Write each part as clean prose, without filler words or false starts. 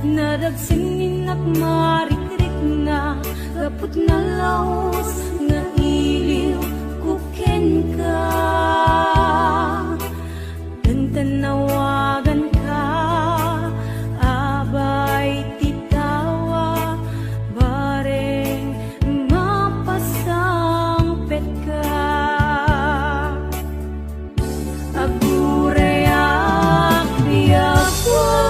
Nadagsingin at marikrik na kaput na laos nga iliw kuken ka. Tantanawagan ka, abay titawa, bareng mapasang pet ka. Agurayak biyak sa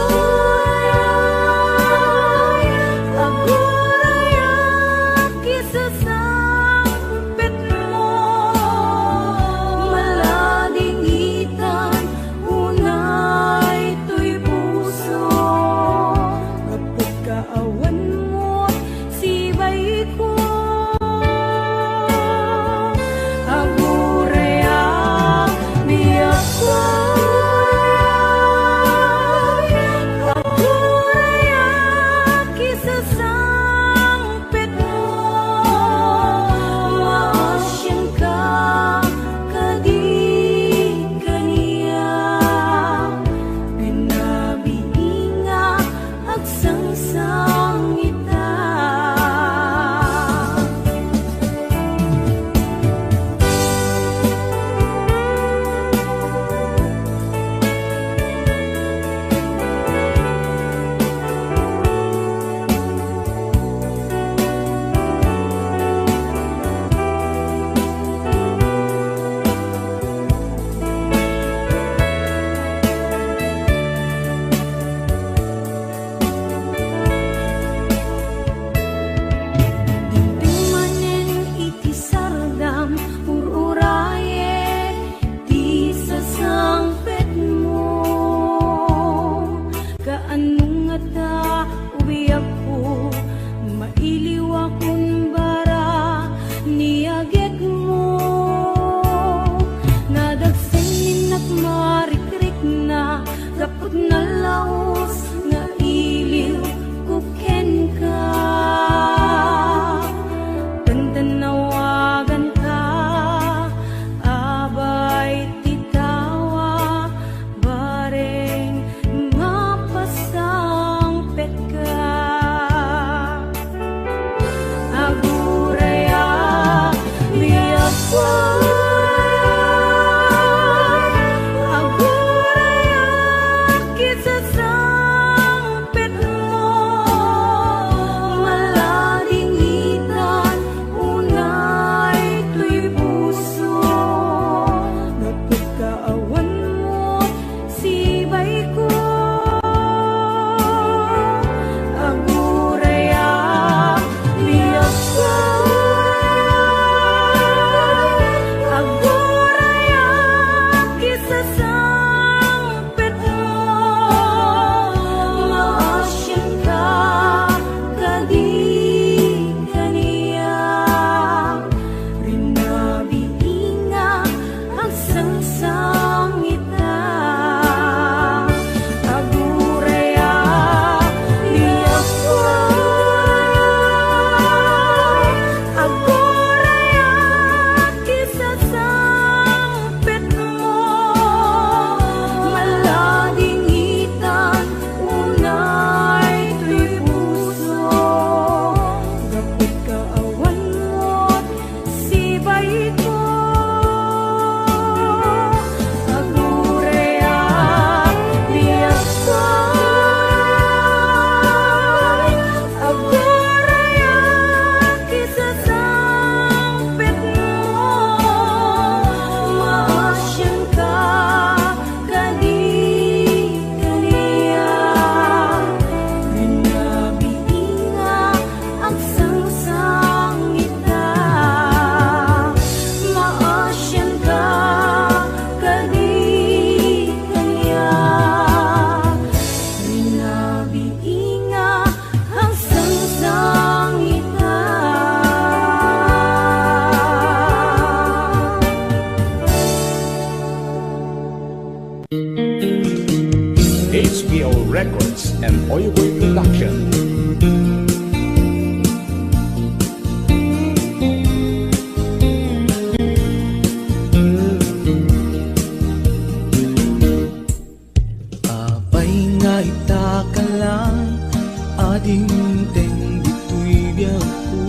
adinteng dito'y biyaku,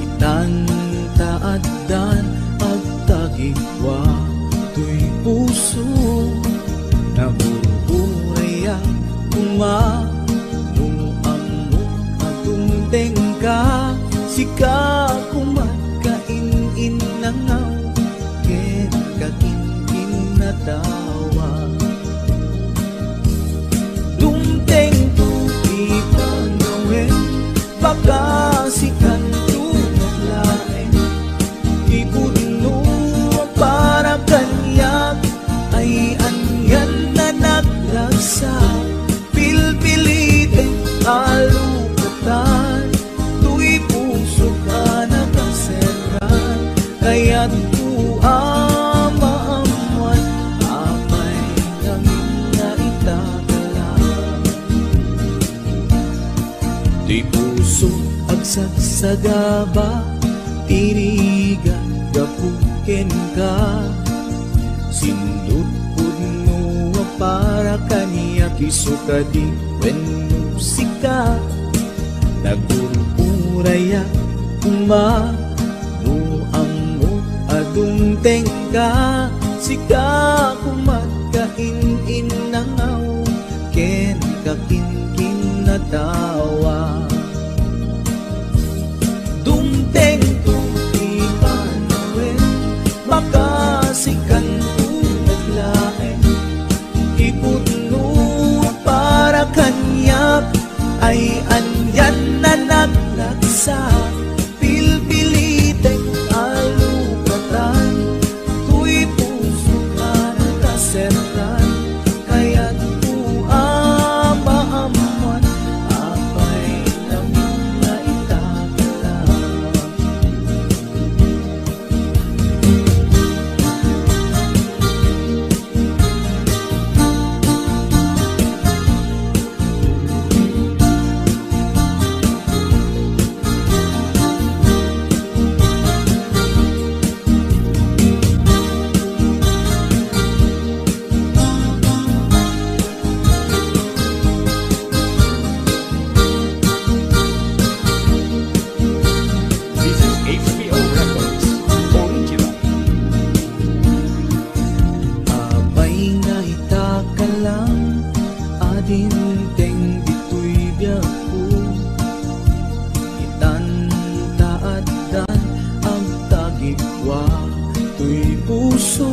itan taaddan agtagigwa to'y puso, nabuburaya kumanong amo atungteng ka, sika kumatkain nangaw ken kakinkin na tawa. Dumteng tuti panawin baka sikan tunaglain, ipuno para kanyak ay anyan na naglagsa, pilpiliteng alukatan tu'y puso ka nakaseran, kaya't maamuan apay namin na itagalan. Di puso agsagsagaba, tiriga gapuken ka, sindut pudno para kaniya kisuka di wen musika, nagururaya kuma no amot adungteng ka, sika kumatkain nangaw ken kakinkin na tawa. Dumteng tuti panawin baka sikan tunaglain, ipuno para kanyak ay anyan na naglagsa, pilpiliteng alukatan tu'y puso ka nakaseran, kaya't maamuan apay namin na itagalan. This is HBO Records Original. Abay nga itakalang adinteng dito'y biyaku, itan taaddan ang tagigwa to'y puso,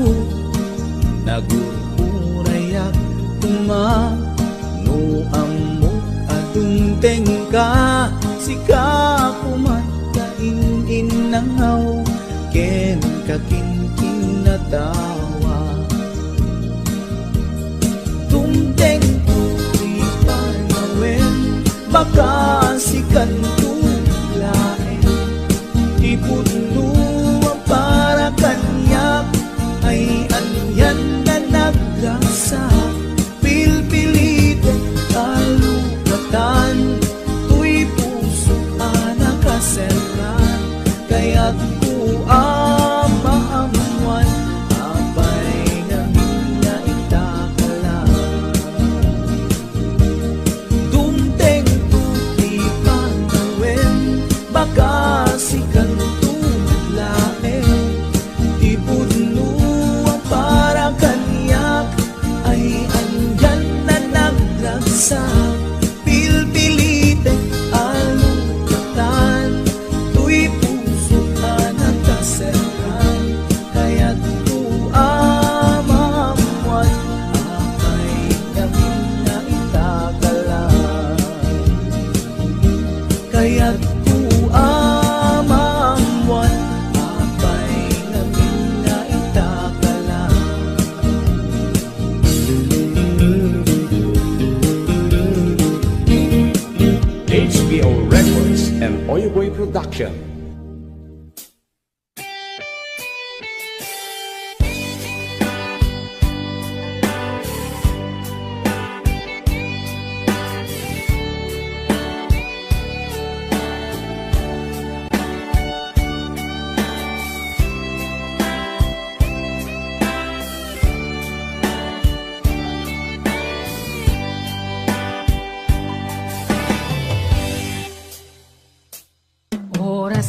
nagururayak kumano amo adungteng ka, sika kumatkain nangaw ken kakinkin na tawa. Dumteng tu'y panawin baka sikan tulain, ipuno para kanyak ay anyan na naglagsa, pilpiliteng alukatan tu'y puso ka nakaseran, kaya't maamuan apay namin na itagalan. Dumteng tu'y panawin baka sikan tunaglain, ipuno para kanyak ay andyan na naglagsa, pilpiliteng alukatan tu'y puso ka nakaseran, kaya't maamuan apay namin na itagalan. Kaya't maamuan apay namin na itagalan. HBO Records and Oyoboy Production.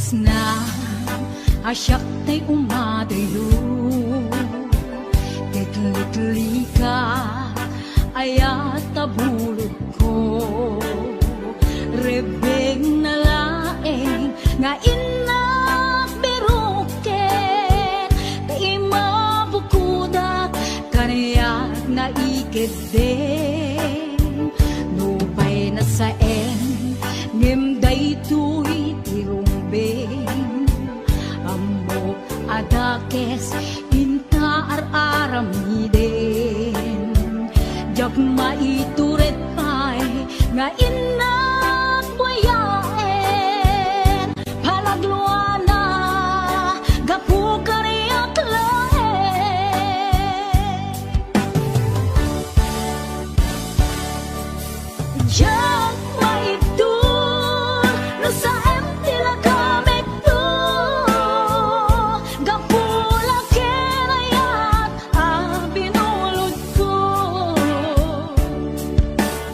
Kas na asyak tay umadayo, Litli ka ayat tabulog ko, Rebeng na laeng nga inak biruken, Di mabukuda kanayak na ikeden, Nubay na saen ngimday tuy tirumbeng, Amok adakes inta ar-aramiden, Jak maituret pay nga inak buyaen, Palagluana gapu kariyak laen, Jak maitur no sa empty la kamit to, Gapula kinayat binulod ko,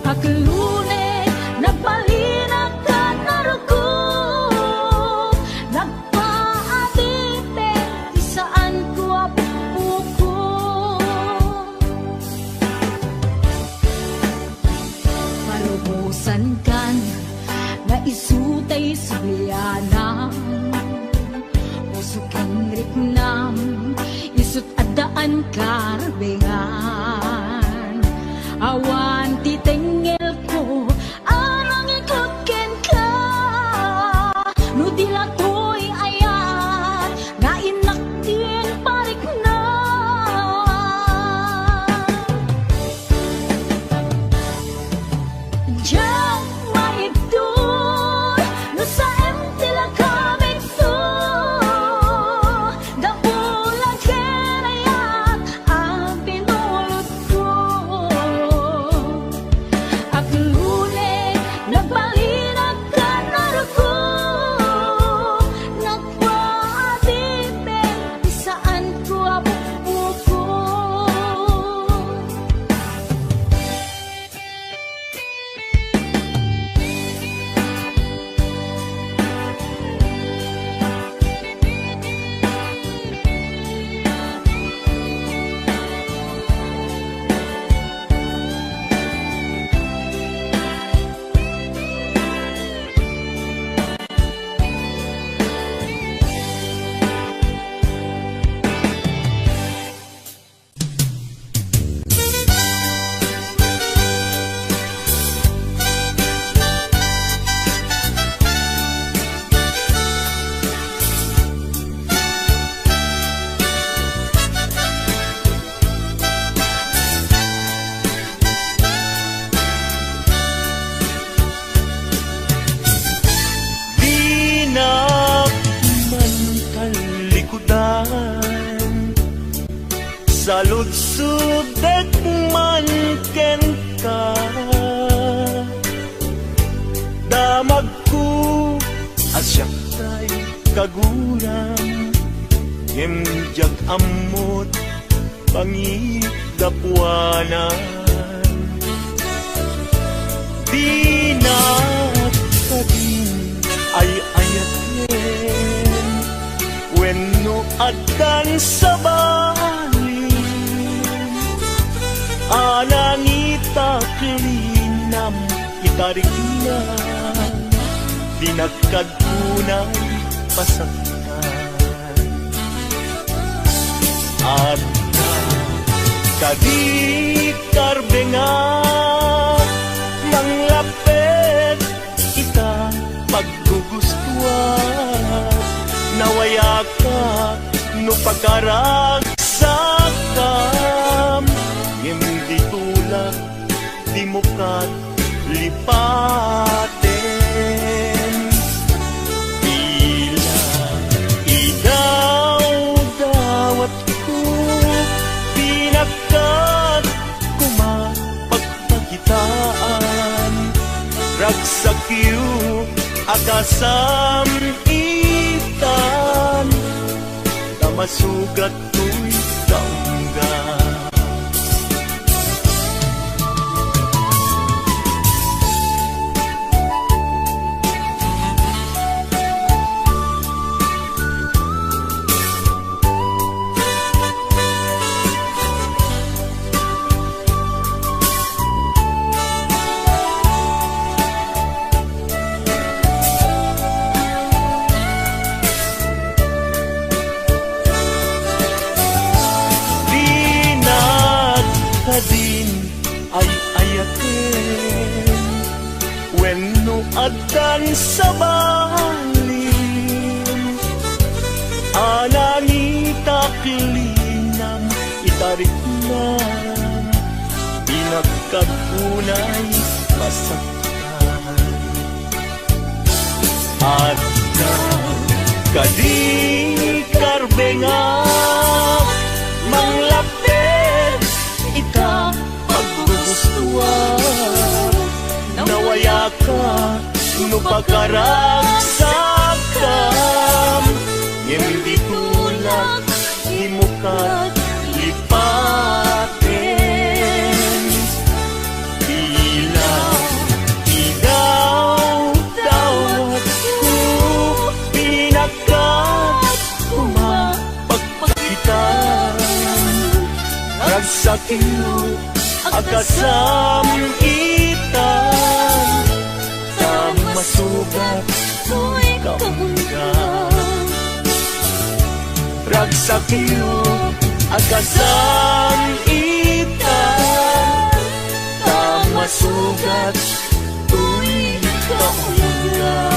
Aglune nagpalinag ka naruko, Nagpaadite di saan ko apuko, Palubusan kan na isutay sulianam, Usukang riknam isut adaan karbengan, Awan titengel ko arang ikuken ka, Nudila to'y ayat nga inaktin parik na, Jak maitur no sa empty la kamit to, Gapula kinayat binulod ko, Aglune nagpalinag ka naruko, Nagpaadite di saan ko apuko, Di na man kalikudan, Sa lutsud man ken ka, Damag ko asyak tay kaguram, Himjag amot pangidapwanan, Di na kadin ay ayaten, Wenno adan sa balin, Anangita klinam itariknan, Dinagkad kunay pasaktan, At kadi karbengan manglapet ita paggugustuhan, Nawaya ka no pagkaragsakam, Hindi tulak di mo kat lipaten, Tila idaw-dawat ko, Pinagkat kumapagpagitaan, Ragsakyu akasam itan, Tamasugat ko'y tangga. Tinuadan sa balin Anani taklinam itarik na Pinagkagunay masaktan At kadi karbengak manglapit ita paggustuhan Nawaya ka no pagkaragsakam Hindi tulak imukat lipatin Ilaw, ilaw, dawat ko Pinakat kumapagpagitan Ragsakiyo akasam itan Masugat ko'y kaundan Ragsakiyo akasam itan Masugat ko'y kaundan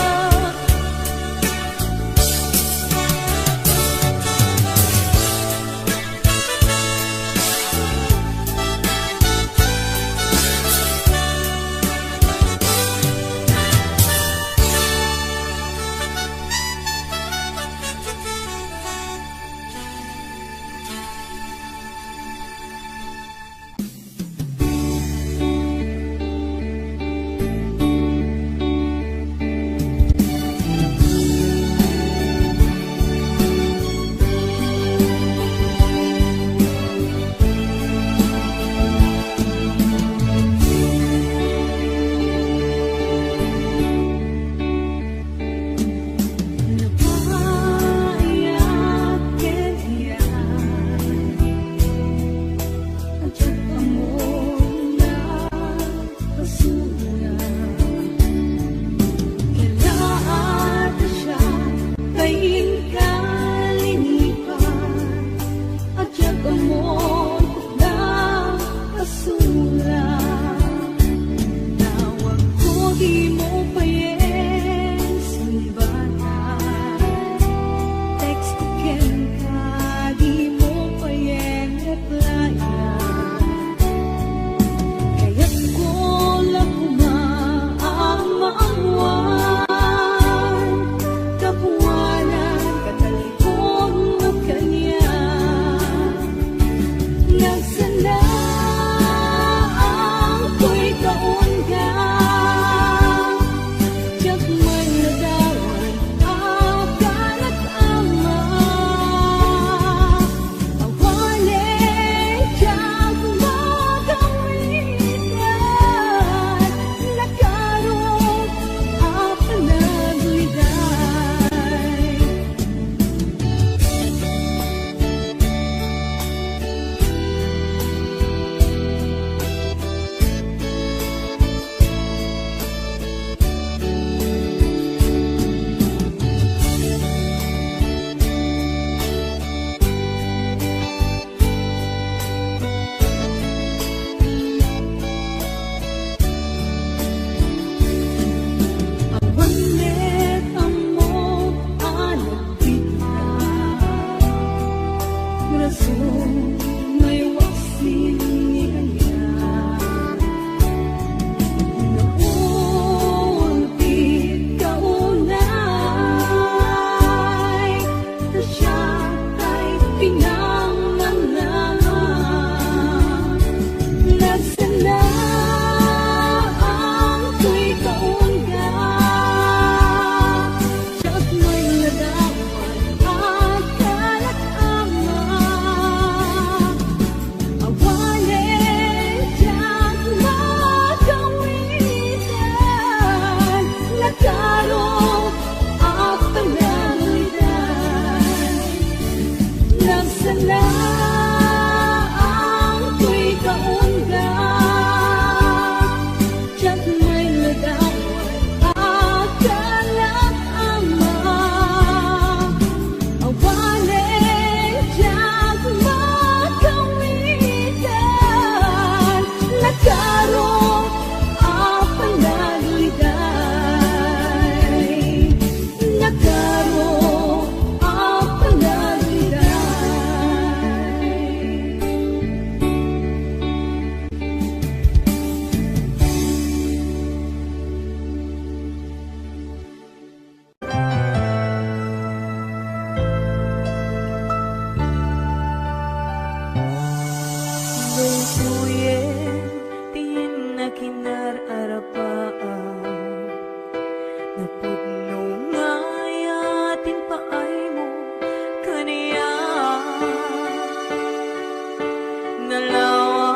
Napudno nga yatin paay mo kaniya nalawa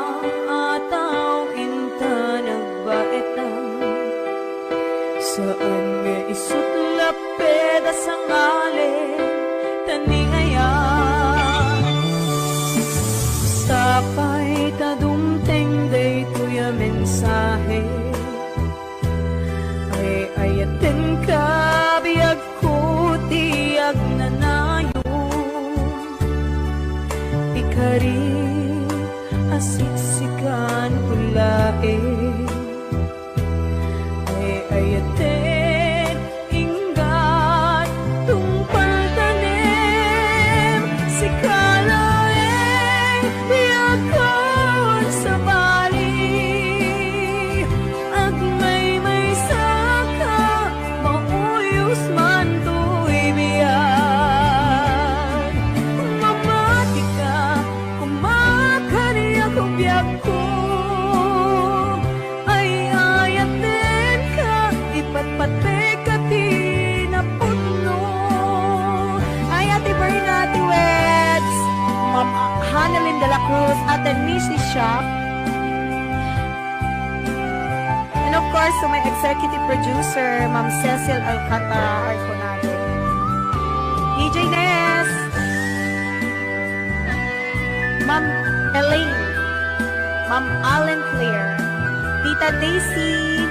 ataw inta nagbaetang saan nga isutlap peda sang alin taningaya sapay tadumteng day tuya mensahe ay ayaten ka biyag ko tiyag nanayo ikari asiksikan pulae ay ayaten inggat tungpal tanim si kalaeng biyagkon sa bali at may saka mauyos man to'y biyan mamati ka kumakaniya kong biyag ko ay ayatin ka ipatpate ka tinaputno ay Ate Berna, Ate Weds, Ma'am Hanalyn de la Cruz, Ate Missy Shop, and of course to my executive producer Ma'am Cecil Alcata Arconado, DJ Ness, Ma'am Elaine, Ma'am Allen Claire, Tita Daisy,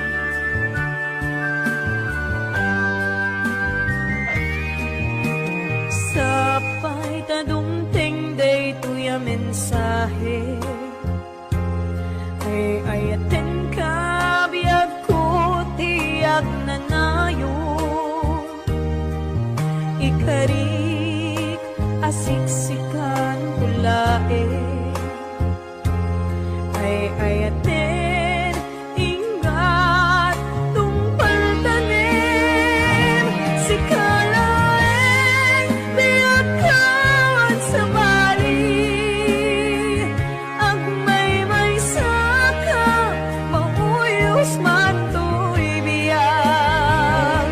sapay tadumteng day tuya mensahe ay ayaten ka biyag ko tiyag nanayo ikarik asiksikan pulae ay ayaten ingat tungpal tanim si kalaeng biyagkan sa bali ang may saka mauyos man to'y biyag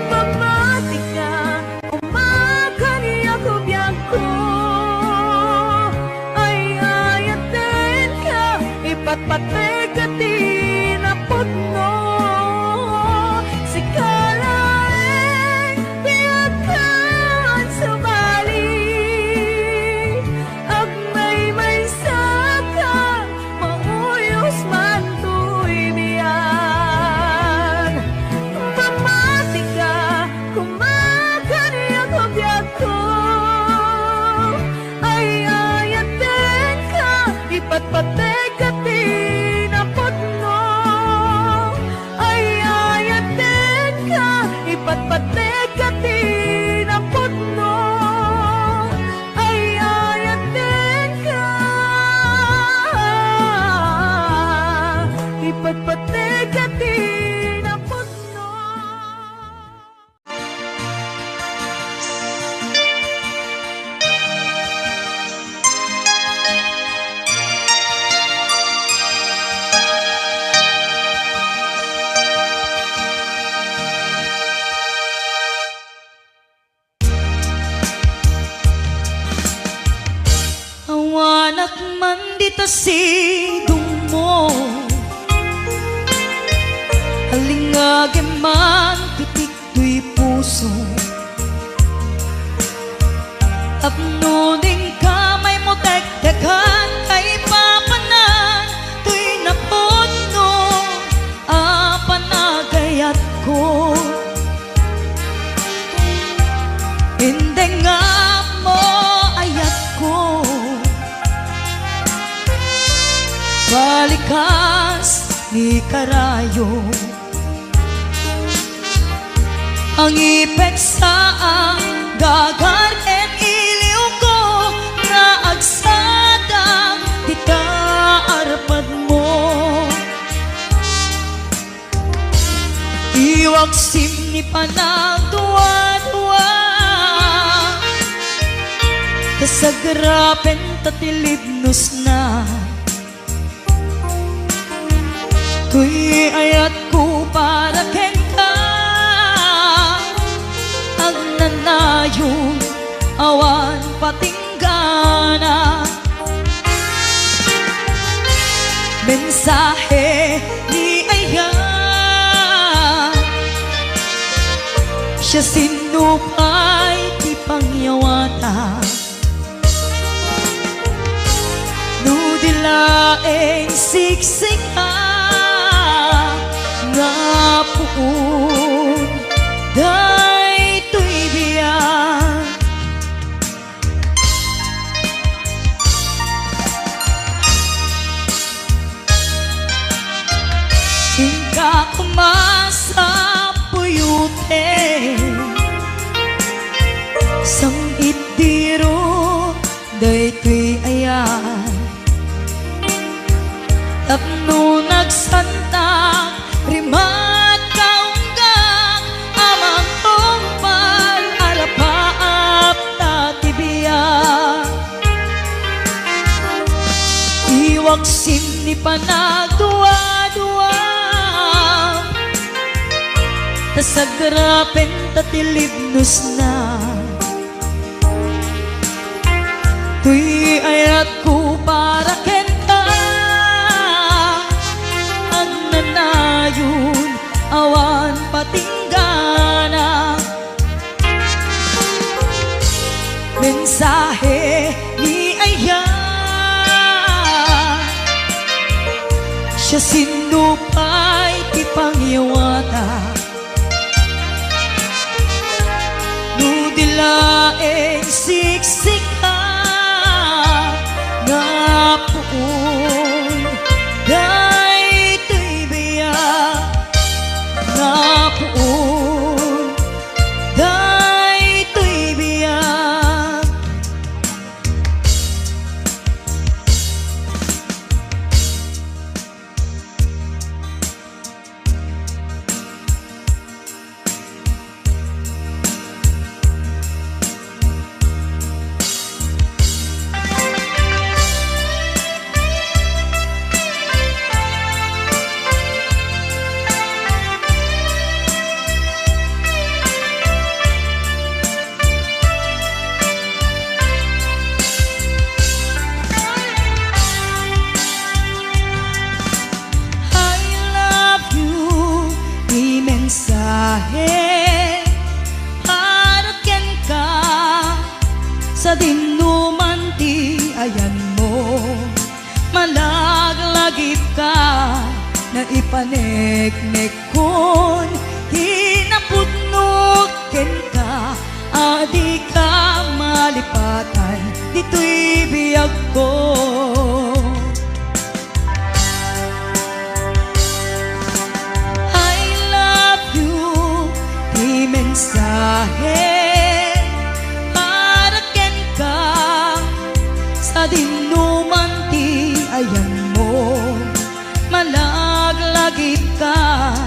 mamati ka kumakaniya ko biyag ko ay ayaten ka ipatpate ka tinaputno si kalaeng biyagkan sa bali ag may saka mauyos man to'y biyag mamati ka kumakaniya ko biyag ko ay ayaten ka ipatpate ka tinaputno ay ayaten ka ipatpate ka tinaputno ay ayaten ka ipatpate ka tinaputno. Awanak man dita sidong mo halingage man pitik tuy puso apnuning kamay mo tektekan kay papanan tuy naputno apanagayat ko hindi nga mo ayat ko balikas ni karayo ang ipek sa ang gagar en iliw ko na agsadang di ka arpad mo iwag sim ni panagduwa-duwa kasagrapen tatilibnos na tuy ayat ko para ken ka patinggana. Mensahe ni Ayan, siya sinupay ti pangyawata. Nudilaeng siksika nga puun daytoy biyak. Singka kumasa puyute sang itdiro daytoy ayan. Tapno nagsantang rimat kaunggang amang tumpal arapaap tatibiyak. Iwaksim ni panagduwa-duwa tasagrapen tatilibnos na. Tuy ayat ko para kenta ang nanayon awan patinggana. Mensahe ni Ayan, siya sinupay ti pangyawata. Nudilaeng siksika nga puun daytoy biyak. Nga puun daytoy biyak. Mensahe para ken ka sa dinuman ti ayan mo. Malaglagip ka na ipaneknek kon hinapudnog ken ka. Adi ka malipatan dito'y biyag ko. Mensahe para ken ka sa dinuman ti ayan mo. Malaglagip ka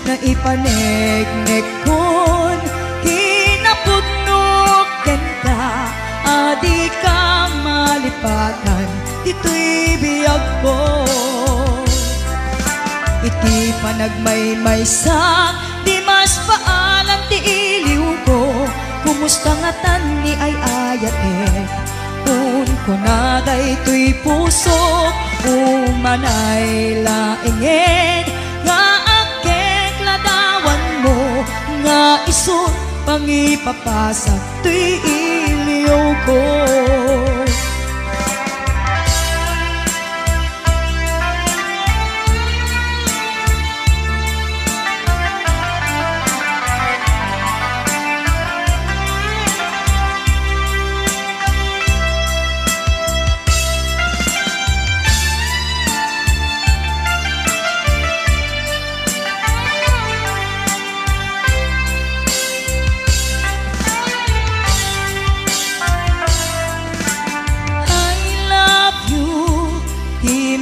na ipaneknek kon hinapudnog ken ka. Adi ka malipatan dito'y biyag ko. Iti panagmaymaysa di mas paalam ti iliw ko. Kumusta nga tan ni ay ayate kun kunagay to'y puso umanay laingin nga akek ladawan mo nga isot pangipapasak to'y iliw ko.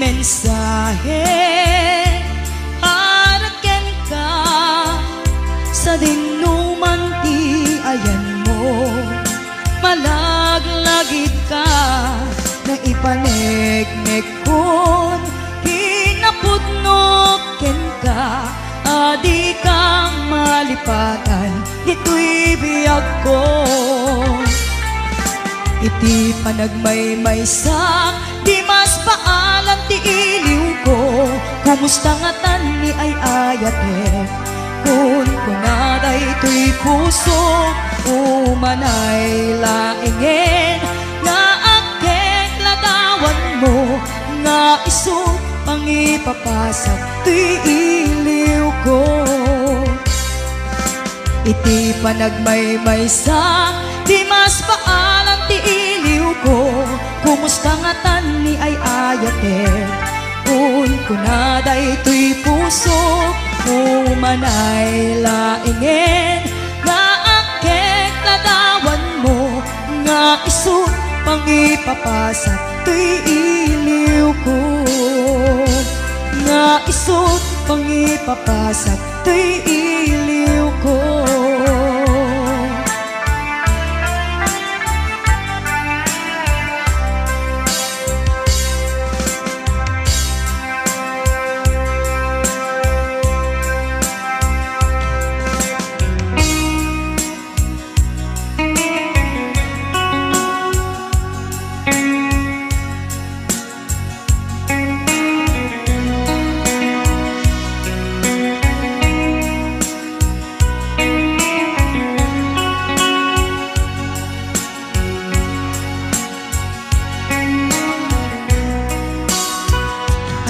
Mensahe para ken ka sa dinuman ti ayan mo. Malaglagip ka na ipaneknek kon hinapudnog ken ka. Adi ka malipatan dito'y biyag ko. iti panagmaymaysak, di mas paalam ti iliw ko. Kumusta nga tan ni ay ayate, kun kunaday to'y puso, umanay laingin, nga akek lagawan mo, nga iso pangipapasak ti iliw ko. Iti panagmaymaysak, di mas paalam ti iliw ko. Kumusta nga tan ni ay ayate, kun kunaday to'y puso, umanay laingin, nga akek ladawan mo, nga iso pangipapasak to'y iliw ko. Nga iso pangipapasak to'y iliw ko.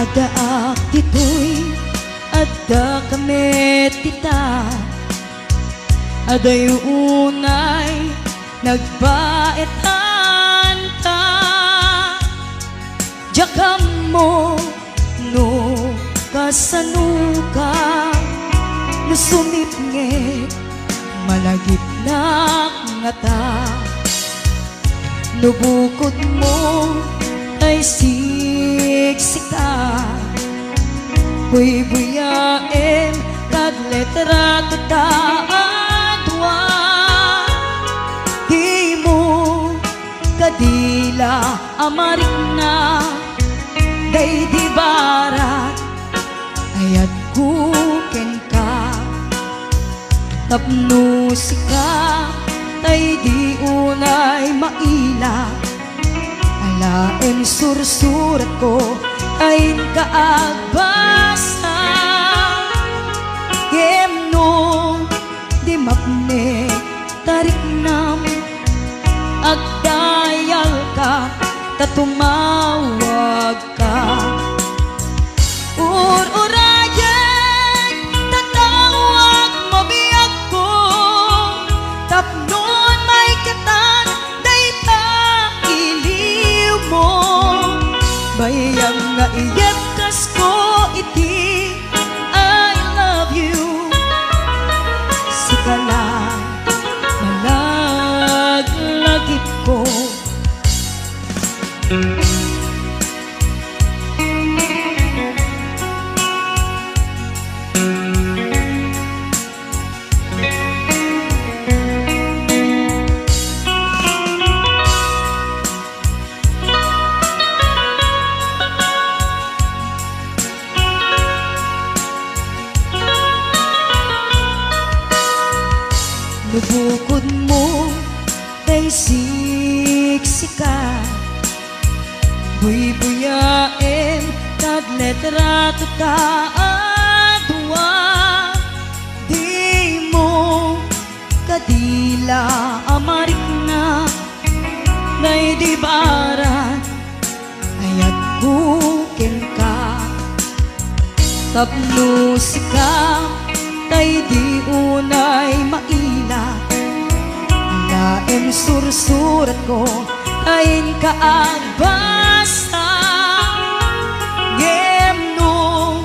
Ada dito'y, ada kami tita, ada yung unay nagbaetan ta. Jakam mo no kasanuka, no sumipngit malagip na ngata. No bukod mo ay siksika, buy-buyain kag letra tataadwa. Di mo kadila amarik na, day di barat ayat kuken ka. Tapno sika tay di unay maila, alaen sursurat ko ay kaagbasa. Gemno di mapne tarik nam, agdayal ka tatumawag ka. Ururayan tatawag mabiyag ko, tapnon may katan day ta iliw mo. Bayang nga iyep kas ko iti I love you. Sikala malaglagip ko. Lubukod mo kay siksika, buy-buyain kag letra tataadwa. Di mo kadila amarik na, nay di barat ayat kuken ka. Tapno sika tay di unay maila, laeng sursurat ko ayin kaagbasa. Gemno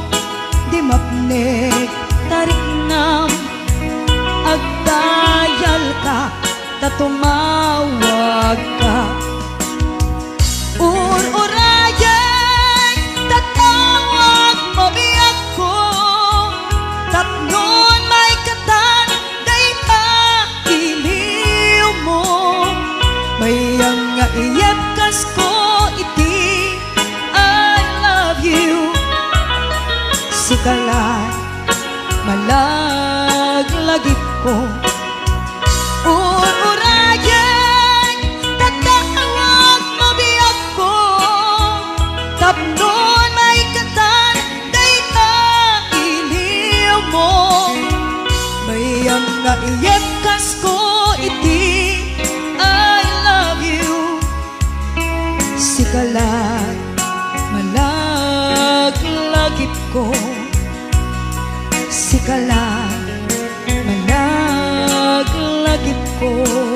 di mapnek tarik nam, agdayal ka tatumawag ka. Ururayan tatawag mabiyag ko, tapnon may katan day ta iliw mo. Bayang nga iyep kas ko iti I love you. Sikala malaglagip ko. Ururayan tatawag manalangit ko, sikalang managlagip ko.